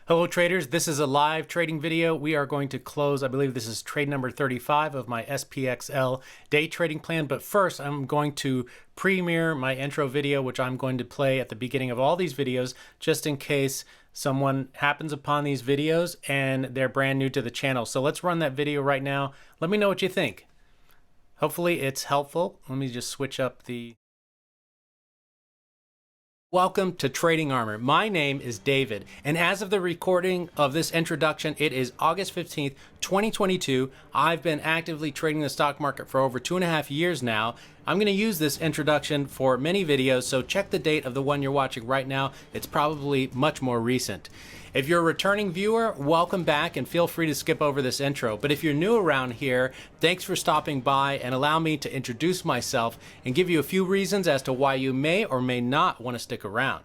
Hello traders, this is a live trading video. We are going to close, I believe this is trade number 35 of my SPXL day trading plan. But first I'm going to premiere my intro video, which I'm going to play at the beginning of all these videos, just in case someone happens upon these videos and they're brand new to the channel. So let's run that video right now. Let me know what you think. Hopefully it's helpful. Let me just switch up the... Welcome to Trading Armor. My name is David, and as of the recording of this introduction, it is August 15th, 2022. I've been actively trading the stock market for over 2.5 years now. I'm going to use this introduction for many videos, so check the date of the one you're watching right now. It's probably much more recent. If you're a returning viewer, welcome back and feel free to skip over this intro. But if you're new around here, thanks for stopping by and allow me to introduce myself and give you a few reasons as to why you may or may not want to stick around.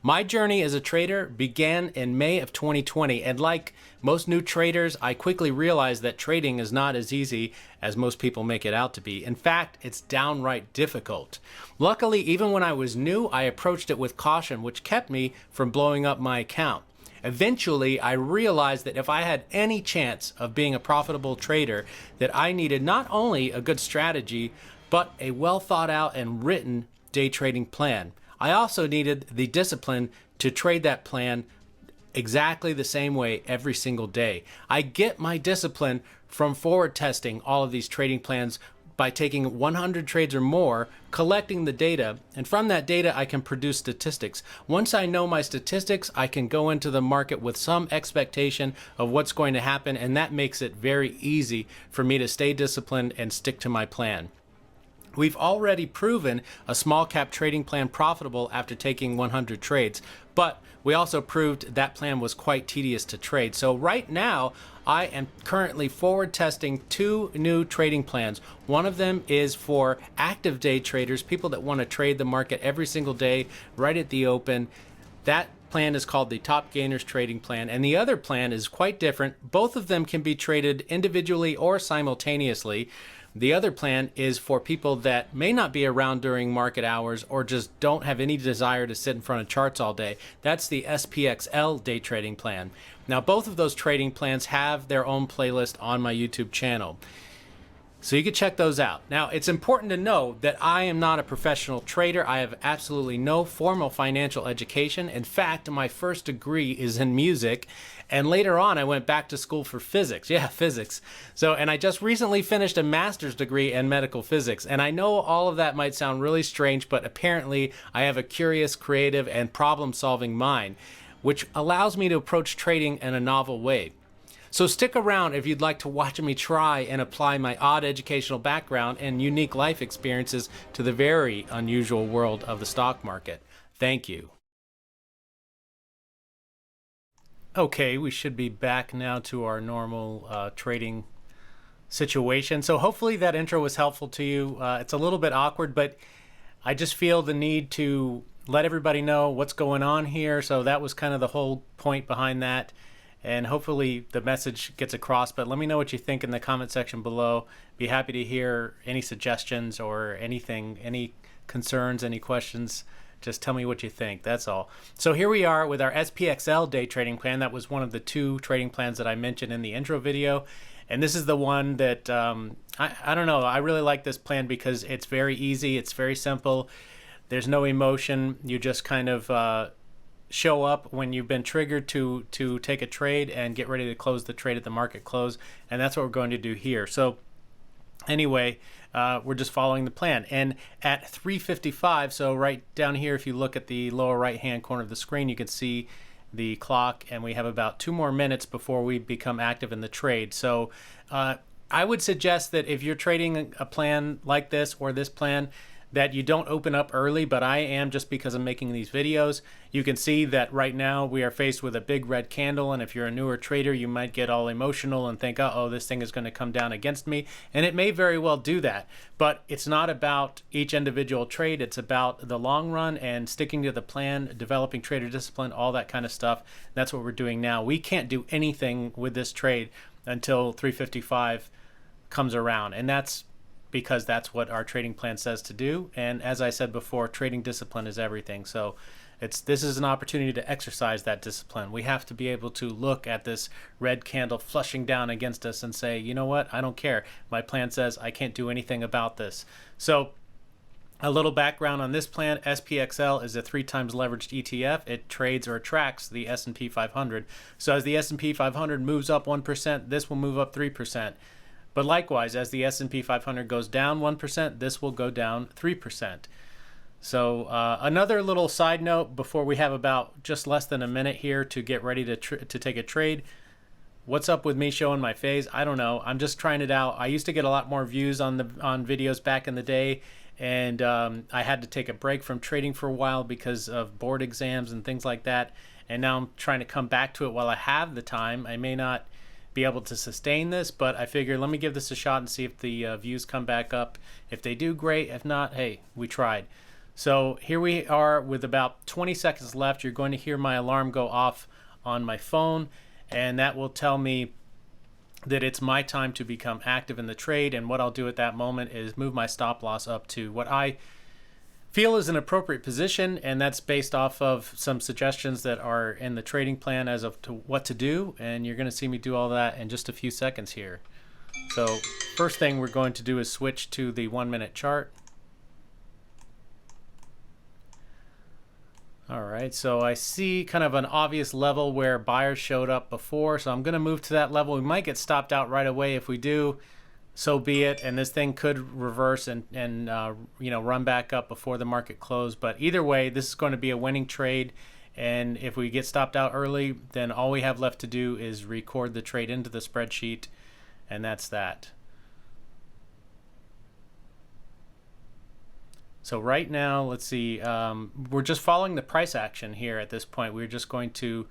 My journey as a trader began in May of 2020, and like most new traders, I quickly realized that trading is not as easy as most people make it out to be. In fact, it's downright difficult. Luckily, even when I was new, I approached it with caution, which kept me from blowing up my account. Eventually, I realized that if I had any chance of being a profitable trader, that I needed not only a good strategy, but a well thought out and written day trading plan. I also needed the discipline to trade that plan exactly the same way every single day. I get my discipline from forward testing all of these trading plans by taking 100 trades or more, collecting the data, and from that data I can produce statistics. Once I know my statistics, I can go into the market with some expectation of what's going to happen, and that makes it very easy for me to stay disciplined and stick to my plan. We've already proven a small cap trading plan profitable after taking 100 trades, but we also proved that plan was quite tedious to trade. So right now, I am currently forward testing two new trading plans. One of them is for active day traders, people that want to trade the market every single day, right at the open. That plan is called the Top Gainers Trading Plan, and the other plan is quite different. Both of them can be traded individually or simultaneously. The other plan is for people that may not be around during market hours or just don't have any desire to sit in front of charts all day. That's the SPXL Day Trading Plan. Now, both of those trading plans have their own playlist on my YouTube channel, so you can check those out. Now, it's important to know that I am not a professional trader. I have absolutely no formal financial education. In fact, my first degree is in music, and later on I went back to school for physics. Yeah, physics. And I just recently finished a master's degree in medical physics, and I know all of that might sound really strange, but apparently I have a curious, creative, and problem-solving mind, which allows me to approach trading in a novel way. So stick around if you'd like to watch me try and apply my odd educational background and unique life experiences to the very unusual world of the stock market. Thank you. Okay, we should be back now to our normal trading situation. So hopefully that intro was helpful to you. It's a little bit awkward, but I just feel the need to let everybody know what's going on here. So that was kind of the whole point behind that. And hopefully the message gets across, but let me know what you think in the comment section below. Be happy to hear any suggestions or anything, any concerns, any questions. Just tell me what you think, that's all. So here we are with our SPXL day trading plan. That was one of the two trading plans that I mentioned in the intro video. And this is the one that, I don't know, I really like this plan because it's very easy, it's very simple. There's no emotion, you just kind of show up when you've been triggered to take a trade and get ready to close the trade at the market close, and that's what we're going to do here. So anyway, we're just following the plan, and at 3:55, so right down here, if you look at the lower right hand corner of the screen, you can see the clock, and we have about 2 more minutes before we become active in the trade. So I would suggest that if you're trading a plan like this or this plan, that you don't open up early, but I am, just because I'm making these videos. You can see that right now we are faced with a big red candle, and if you're a newer trader, you might get all emotional and think, uh-oh, this thing is going to come down against me, and it may very well do that. But it's not about each individual trade, it's about the long run and sticking to the plan, developing trader discipline, all that kind of stuff. That's what we're doing now. We can't do anything with this trade until 3:55 comes around, and that's because that's what our trading plan says to do. And as I said before, trading discipline is everything. So This is an opportunity to exercise that discipline. We have to be able to look at this red candle flushing down against us and say, you know what, I don't care. My plan says I can't do anything about this. So a little background on this plan: SPXL is a 3 times leveraged ETF. It trades or tracks the S&P 500. So as the S&P 500 moves up 1%, this will move up 3%. But likewise, as the S&P 500 goes down 1%, this will go down 3%. So another little side note before we have about just less than a minute here to get ready to take a trade. What's up with me showing my phase? I don't know. I'm just trying it out. I used to get a lot more views on videos back in the day, and I had to take a break from trading for a while because of board exams and things like that. And now I'm trying to come back to it while I have the time. I may not be able to sustain this, but I figure let me give this a shot and see if the views come back up. If they do, great. If not, hey, we tried. So here we are with about 20 seconds left. You're going to hear my alarm go off on my phone, and that will tell me that it's my time to become active in the trade. And what I'll do at that moment is move my stop loss up to what I feel is an appropriate position, and that's based off of some suggestions that are in the trading plan as of to what to do. And you're going to see me do all that in just a few seconds here. So first thing we're going to do is switch to the 1-minute chart. All right, so I see kind of an obvious level where buyers showed up before, so I'm going to move to that level. We might get stopped out right away. If we do, so be it, and this thing could reverse and run back up before the market closed. But either way, this is going to be a winning trade, and if we get stopped out early, then all we have left to do is record the trade into the spreadsheet, and that's that. So right now, let's see, we're just following the price action here at this point. We're just going to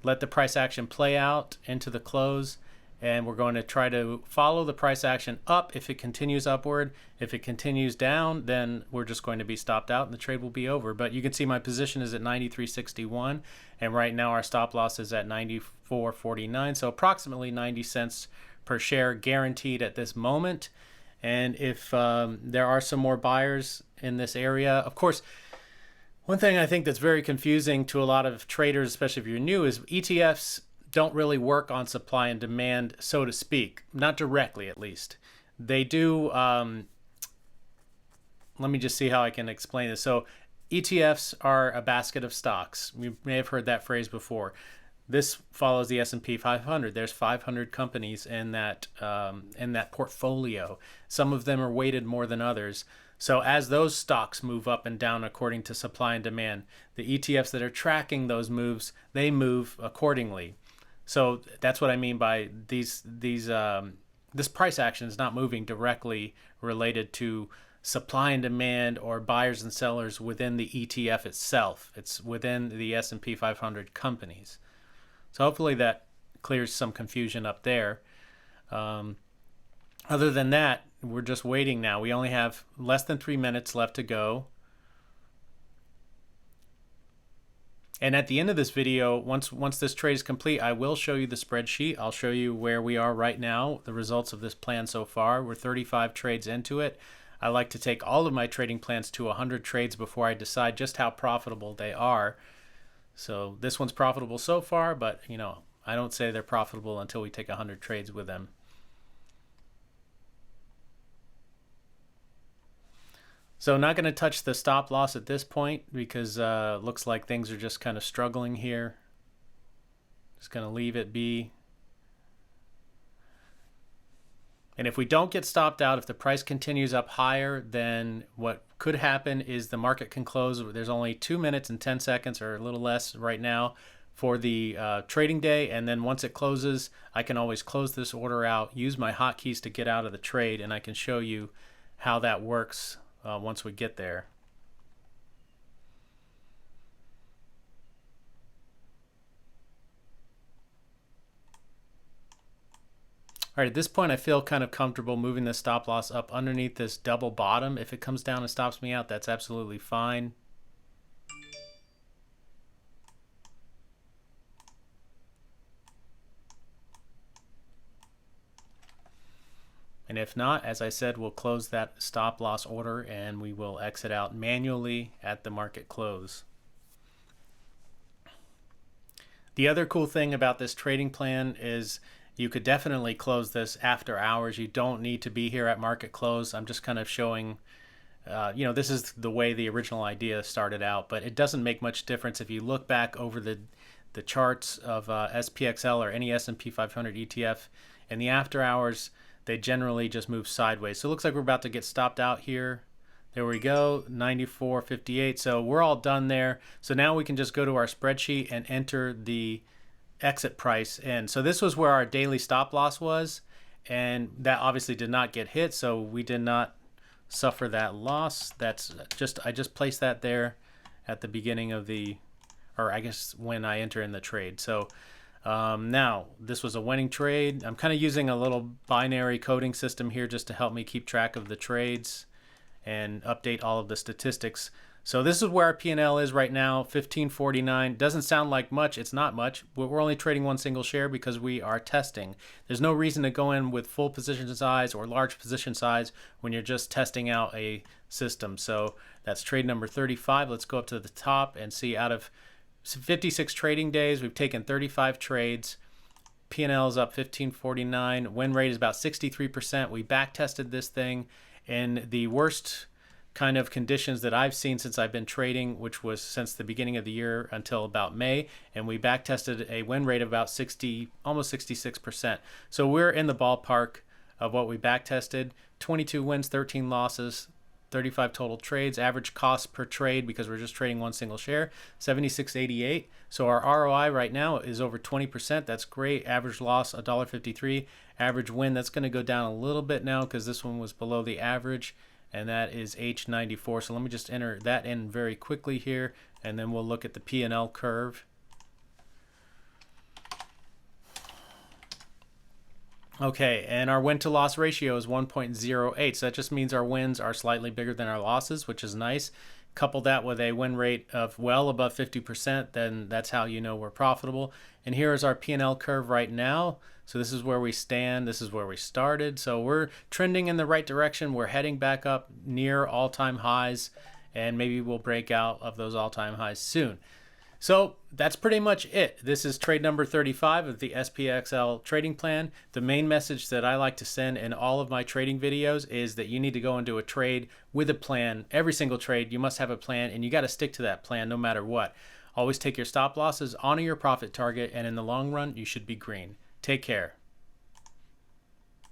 let the price action play out into the close, and we're going to try to follow the price action up if it continues upward. If it continues down, then we're just going to be stopped out and the trade will be over. But you can see my position is at 93.61, and right now our stop loss is at 94.49, so approximately 90 cents per share guaranteed at this moment. And if there are some more buyers in this area, of course, one thing I think that's very confusing to a lot of traders, especially if you're new, is ETFs don't really work on supply and demand, so to speak, not directly at least. They do, let me just see how I can explain this. So ETFs are a basket of stocks. You may have heard that phrase before. This follows the S&P 500. There's 500 companies in that portfolio. Some of them are weighted more than others. So as those stocks move up and down according to supply and demand, the ETFs that are tracking those moves, they move accordingly. So that's what I mean by this price action is not moving directly related to supply and demand or buyers and sellers within the ETF itself. It's within the S&P 500 companies. So hopefully that clears some confusion up there. Other than that, we're just waiting now. We only have less than 3 minutes left to go. And at the end of this video, once this trade is complete, I will show you the spreadsheet. I'll show you where we are right now, the results of this plan so far. We're 35 trades into it. I like to take all of my trading plans to 100 trades before I decide just how profitable they are. So this one's profitable so far, but I don't say they're profitable until we take 100 trades with them. So not going to touch the stop loss at this point because looks like things are just kind of struggling here. Just going to leave it be. And if we don't get stopped out, if the price continues up higher, then what could happen is the market can close. There's only 2 minutes and 10 seconds or a little less right now for the trading day. And then once it closes, I can always close this order out, use my hotkeys to get out of the trade, and I can show you how that works once we get there. All right, at this point, I feel kind of comfortable moving the stop loss up underneath this double bottom. If it comes down and stops me out, that's absolutely fine. And if not, as I said, we'll close that stop loss order and we will exit out manually at the market close. The other cool thing about this trading plan is you could definitely close this after hours. You don't need to be here at market close. I'm just kind of showing, this is the way the original idea started out, but it doesn't make much difference if you look back over the charts of SPXL or any S&P 500 ETF. In the after hours, they generally just move sideways. So it looks like we're about to get stopped out here. There we go, 94.58. So we're all done there. So now we can just go to our spreadsheet and enter the exit price in. So this was where our daily stop loss was, and that obviously did not get hit, so we did not suffer that loss. I just placed that there at the beginning of or I guess when I enter in the trade. So now this was a winning trade. I'm kind of using a little binary coding system here just to help me keep track of the trades and update all of the statistics. So this is where our P&L is right now, 1549. Doesn't sound like much. It's not much. We're only trading one single share because we are testing. There's no reason to go in with full position size or large position size when you're just testing out a system. So that's trade number 35. Let's go up to the top and see, out of 56 trading days, we've taken 35 trades. P&L is up 1549. Win rate is about 63%. We back tested this thing in the worst kind of conditions that I've seen since I've been trading, which was since the beginning of the year until about May, and we back tested a win rate of about 60, almost 66%. So we're in the ballpark of what we back tested. 22 wins, 13 losses, 35 total trades. Average cost per trade, because we're just trading one single share, 76.88. So our ROI right now is over 20%. That's great. Average loss $1.53. Average win, that's going to go down a little bit now because this one was below the average, and that is H94. So let me just enter that in very quickly here, and then we'll look at the P&L curve. Okay, and our win to loss ratio is 1.08, so that just means our wins are slightly bigger than our losses, which is nice. Couple that with a win rate of well above 50%, then that's how you know we're profitable. And here is our P&L curve right now. So this is where we stand, this is where we started. So we're trending in the right direction. We're heading back up near all-time highs, and maybe we'll break out of those all-time highs soon. So that's pretty much it. This is trade number 35 of the SPXL trading plan. The main message that I like to send in all of my trading videos is that you need to go into a trade with a plan. Every single trade, you must have a plan, and you got to stick to that plan no matter what. Always take your stop losses, honor your profit target, and in the long run, you should be green. Take care.